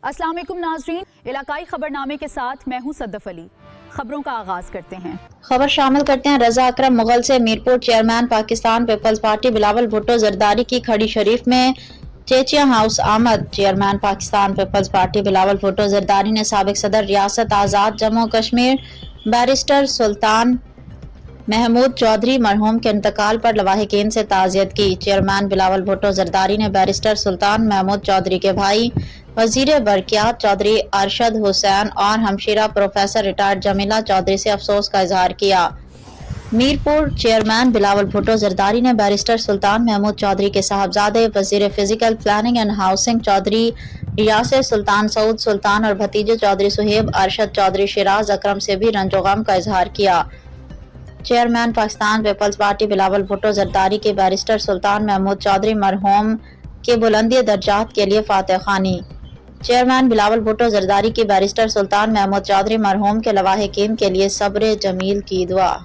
السلام علیکم ناظرین، علاقائی خبرنامے کے ساتھ میں ہوں صدف علی۔ خبروں کا آغاز کرتے ہیں۔ خبر شامل کرتے ہیں رضا اکرم مغل سے۔ Mirpur chairman Pakistan Peoples Party Bilawal Bhutto Zardari کی کھڑی شریف میں چیچیاں ہاؤس آمد۔ Chairman Pakistan Peoples Party Bilawal Bhutto Zardari نے سابق صدر ریاست آزاد جموں کشمیر بیرسٹر سلطان محمود چودھری مرحوم کے انتقال پر لواحقین سے تعزیت کی۔ چیئرمین بلاول بھٹو زرداری نے بیرسٹر سلطان محمود چودھری کے بھائی وزیر برقیات چودھری ارشد حسین اور ہمشیرہ پروفیسر ریٹائرڈ جمیلہ چودھری سے افسوس کا اظہار کیا۔ میرپور چیئرمین بلاول بھٹو زرداری نے بیرسٹر سلطان محمود چودھری کے صاحبزادے وزیر physical planning and housing Chaudhry Riasat Sultan سعود سلطان اور بھتیجے چودھری صہیب ارشد چودھری شیراز اکرم سے بھی رنج و غم کا اظہار کیا۔ Chairman Pakistan Peoples Party Bilawal Bhutto Zardari کے بیرسٹر سلطان محمود چودھری مرحوم کے بلندی درجات کے لیے فاتح خوانی۔ چیئرمین بلاول بھٹو زرداری کی بیرسٹر سلطان محمود چودھری مرحوم کے لواحقین کے لیے صبر جمیل کی دعا۔